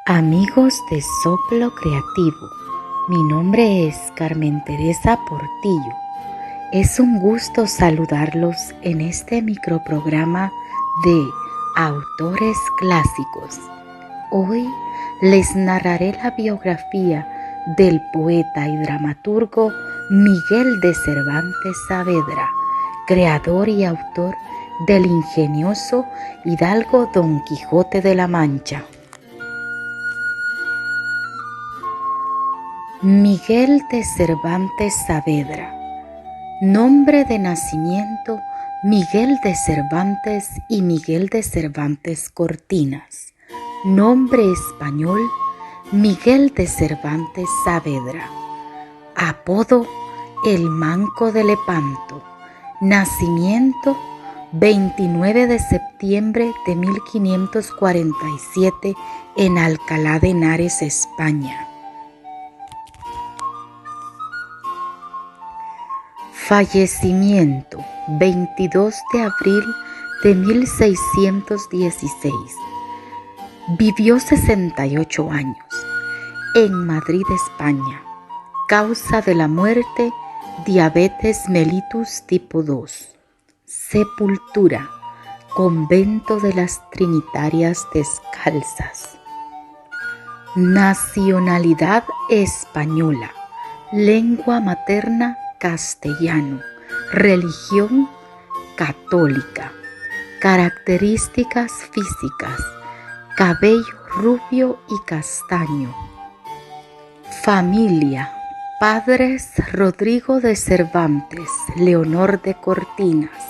Amigos de Soplo Creativo, mi nombre es Carmen Teresa Portillo. Es un gusto saludarlos en este microprograma de Autores Clásicos. Hoy les narraré la biografía del poeta y dramaturgo Miguel de Cervantes Saavedra, creador y autor del ingenioso hidalgo Don Quijote de la Mancha. Miguel de Cervantes Saavedra. Nombre de nacimiento: Miguel de Cervantes y Miguel de Cervantes Cortinas. Nombre español: Miguel de Cervantes Saavedra. Apodo: el Manco de Lepanto. Nacimiento: 29 de septiembre de 1547 en Alcalá de Henares, España. Fallecimiento: 22 de abril de 1616. Vivió 68 años en Madrid, España. Causa de la muerte: diabetes mellitus tipo 2. Sepultura: Convento de las Trinitarias Descalzas. Nacionalidad: española. Lengua materna: castellano. Religión: católica. Características físicas: cabello rubio y castaño. Familia: padres: Rodrigo de Cervantes, Leonor de Cortinas.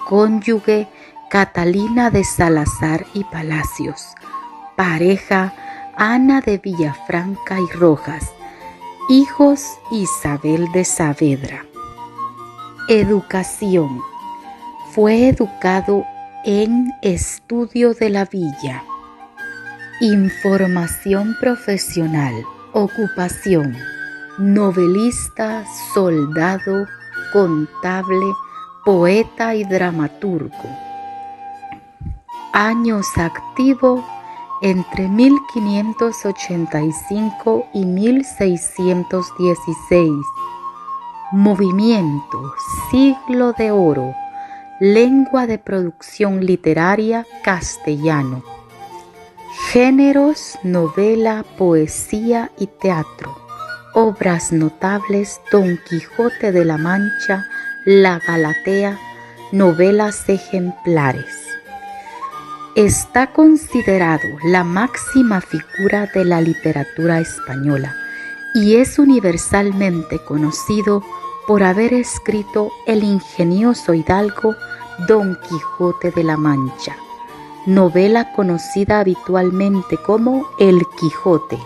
Cónyuge: Catalina de Salazar y Palacios. Pareja: Ana de Villafranca y Rojas. Hijos: Isabel de Saavedra. Educación: fue educado en Estudio de la Villa. Información profesional: ocupación: novelista, soldado, contable, poeta y dramaturgo. Años activo: entre 1585 y 1616. Movimiento: siglo de oro. Lengua de producción literaria: castellano. Géneros: novela, poesía y teatro. Obras notables: Don Quijote de la Mancha, La Galatea, novelas ejemplares. Está considerado la máxima figura de la literatura española y es universalmente conocido por haber escrito el ingenioso hidalgo Don Quijote de la Mancha, novela conocida habitualmente como El Quijote,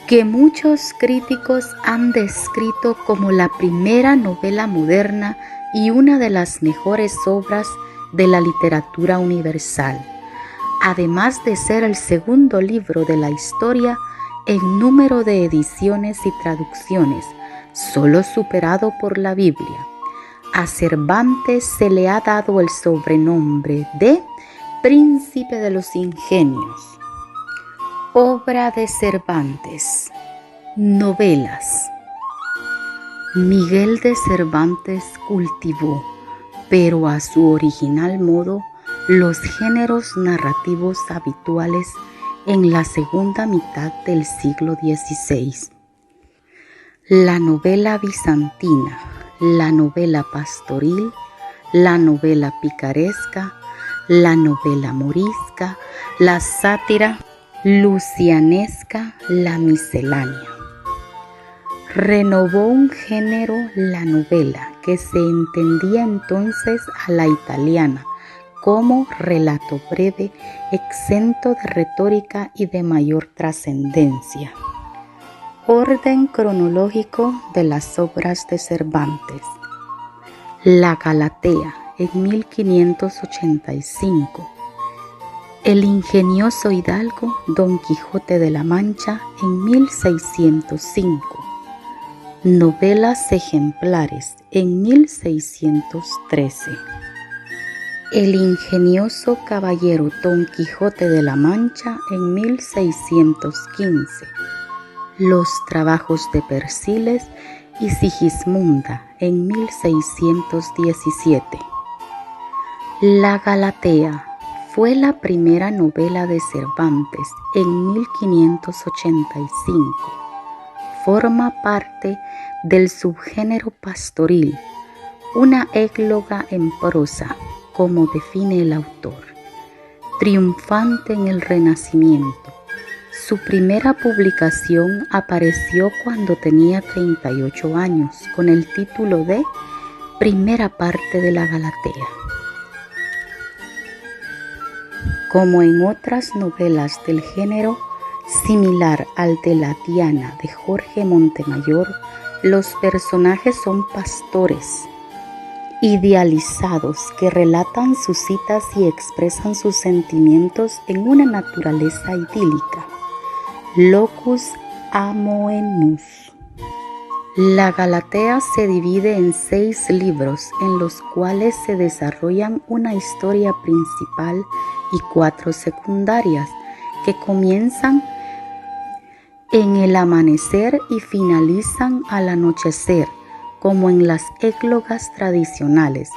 que muchos críticos han descrito como la primera novela moderna y una de las mejores obras de la literatura universal, además de ser el segundo libro de la historia en número de ediciones y traducciones, solo superado por la Biblia. A Cervantes se le ha dado el sobrenombre de Príncipe de los Ingenios. Obra de Cervantes. Novelas. Miguel de Cervantes cultivó, pero a su original modo, los géneros narrativos habituales en la segunda mitad del siglo XVI. La novela bizantina, la novela pastoril, la novela picaresca, la novela morisca, la sátira lucianesca, la miscelánea. Renovó un género, la novela, que se entendía entonces a la italiana como relato breve, exento de retórica y de mayor trascendencia. Orden cronológico de las obras de Cervantes. La Galatea en 1585. El ingenioso hidalgo Don Quijote de la Mancha en 1605. Novelas ejemplares en 1613. El ingenioso caballero Don Quijote de la Mancha en 1615. Los trabajos de Persiles y Sigismunda en 1617. La Galatea fue la primera novela de Cervantes en 1585. Forma parte del subgénero pastoril, una égloga en prosa, como define el autor, triunfante en el Renacimiento. Su primera publicación apareció cuando tenía 38 años, con el título de Primera parte de la Galatea. Como en otras novelas del género, similar al de La Diana de Jorge Montemayor, los personajes son pastores idealizados que relatan sus citas y expresan sus sentimientos en una naturaleza idílica. Locus amoenus. La Galatea se divide en 6 libros en los cuales se desarrollan una historia principal y 4 secundarias que comienzan en el amanecer y finalizan al anochecer, como en las églogas tradicionales,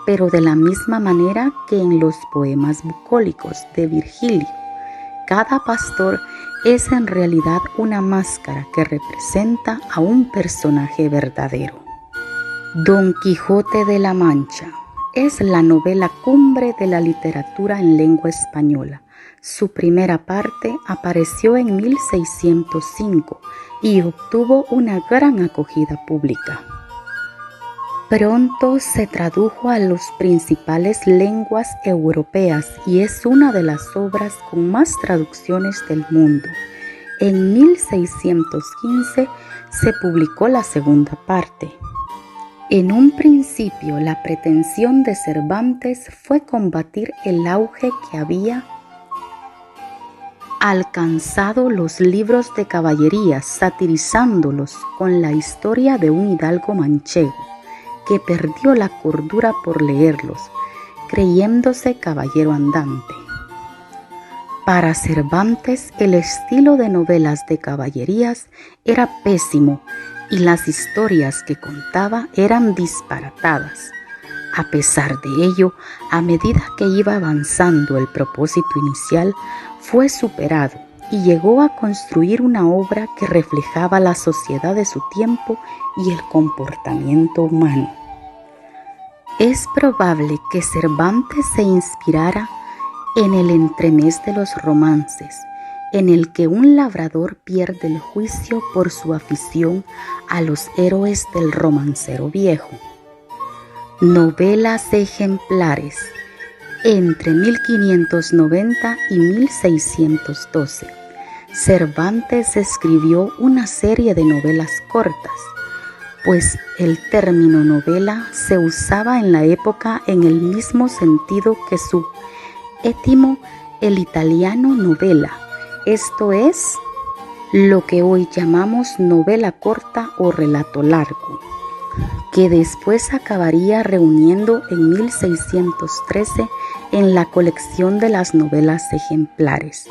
pero de la misma manera que en los poemas bucólicos de Virgilio. Cada pastor es en realidad una máscara que representa a un personaje verdadero. Don Quijote de la Mancha es la novela cumbre de la literatura en lengua española. Su primera parte apareció en 1605 y obtuvo una gran acogida pública. Pronto se tradujo a las principales lenguas europeas y es una de las obras con más traducciones del mundo. En 1615 se publicó la segunda parte. En un principio, la pretensión de Cervantes fue combatir el auge que había alcanzado los libros de caballerías, satirizándolos con la historia de un hidalgo manchego que perdió la cordura por leerlos, creyéndose caballero andante. Para Cervantes, el estilo de novelas de caballerías era pésimo y las historias que contaba eran disparatadas. A pesar de ello, a medida que iba avanzando el propósito inicial, fue superado y llegó a construir una obra que reflejaba la sociedad de su tiempo y el comportamiento humano. Es probable que Cervantes se inspirara en el entremés de los romances, en el que un labrador pierde el juicio por su afición a los héroes del romancero viejo. Novelas ejemplares. Entre 1590 y 1612, Cervantes escribió una serie de novelas cortas, pues el término novela se usaba en la época en el mismo sentido que su étimo, el italiano novela, esto es, lo que hoy llamamos novela corta o relato largo, que después acabaría reuniendo en 1613 en la colección de las novelas ejemplares,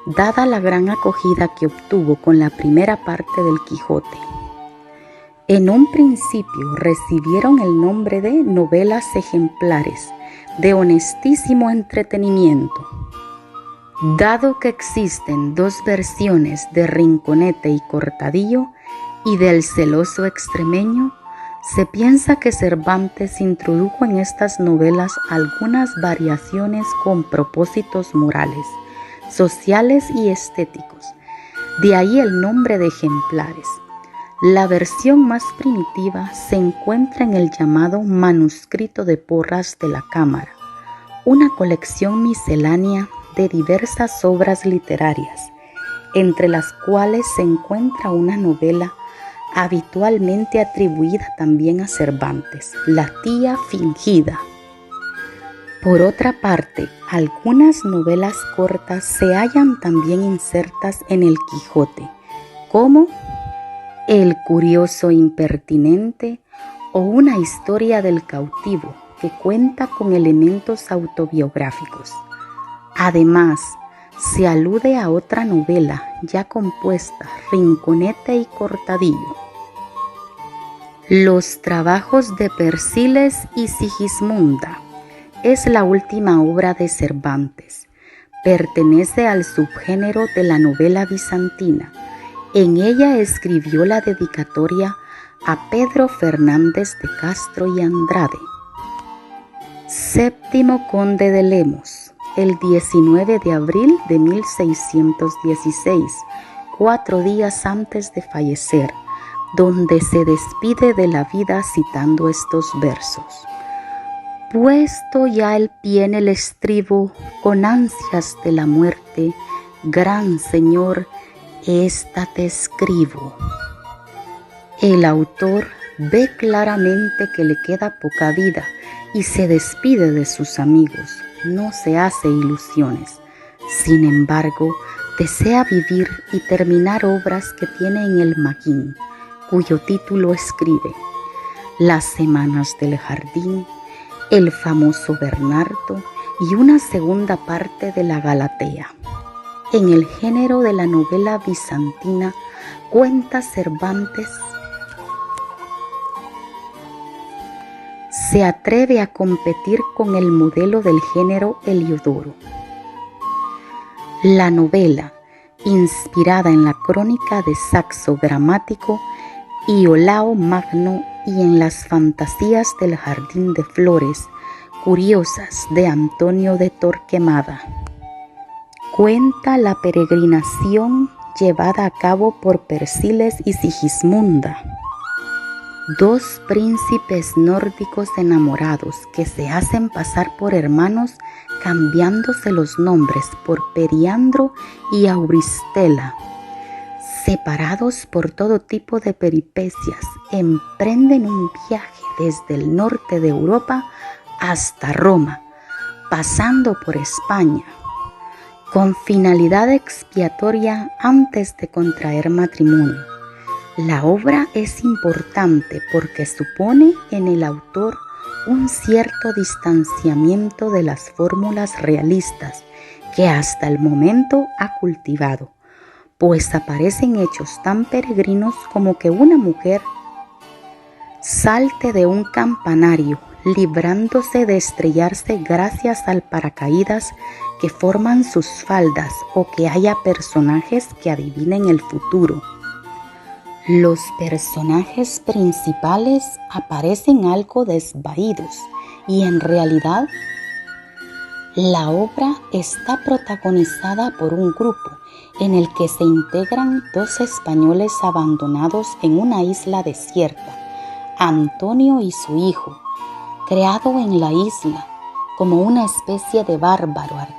dada la gran acogida que obtuvo con la primera parte del Quijote. En un principio recibieron el nombre de novelas ejemplares, de honestísimo entretenimiento. Dado que existen 2 versiones de Rinconete y Cortadillo y del celoso extremeño, se piensa que Cervantes introdujo en estas novelas algunas variaciones con propósitos morales, sociales y estéticos. De ahí el nombre de ejemplares. La versión más primitiva se encuentra en el llamado Manuscrito de Porras de la Cámara, una colección miscelánea de diversas obras literarias, entre las cuales se encuentra una novela habitualmente atribuida también a Cervantes, La tía fingida. Por otra parte, algunas novelas cortas se hallan también insertas en el Quijote, como El curioso impertinente o Una historia del cautivo, que cuenta con elementos autobiográficos. Además, se alude a otra novela ya compuesta, Rinconete y Cortadillo. Los trabajos de Persiles y Sigismunda es la última obra de Cervantes. Pertenece al subgénero de la novela bizantina. En ella escribió la dedicatoria a Pedro Fernández de Castro y Andrade, séptimo conde de Lemos, el 19 de abril de 1616, 4 días antes de fallecer, donde se despide de la vida citando estos versos. Puesto ya el pie en el estribo, con ansias de la muerte, gran Señor, esta te escribo. El autor ve claramente que le queda poca vida y se despide de sus amigos, no se hace ilusiones. Sin embargo, desea vivir y terminar obras que tiene en el maquín, cuyo título escribe: Las semanas del jardín, el famoso Bernardo y una segunda parte de la Galatea. En el género de la novela bizantina, cuenta Cervantes, se atreve a competir con el modelo del género Heliodoro. La novela, inspirada en la crónica de Saxo Gramático y Olao Magno y en las fantasías del Jardín de Flores curiosas de Antonio de Torquemada, cuenta la peregrinación llevada a cabo por Persiles y Sigismunda, dos príncipes nórdicos enamorados que se hacen pasar por hermanos cambiándose los nombres por Periandro y Auristela. Separados por todo tipo de peripecias, emprenden un viaje desde el norte de Europa hasta Roma, pasando por España, con finalidad expiatoria antes de contraer matrimonio. La obra es importante porque supone en el autor un cierto distanciamiento de las fórmulas realistas que hasta el momento ha cultivado, pues aparecen hechos tan peregrinos como que una mujer salte de un campanario, librándose de estrellarse gracias al paracaídas que forman sus faldas, o que haya personajes que adivinen el futuro. Los personajes principales aparecen algo desvaídos y en realidad la obra está protagonizada por un grupo en el que se integran dos españoles abandonados en una isla desierta, Antonio y su hijo, creado en la isla como una especie de bárbaro arquero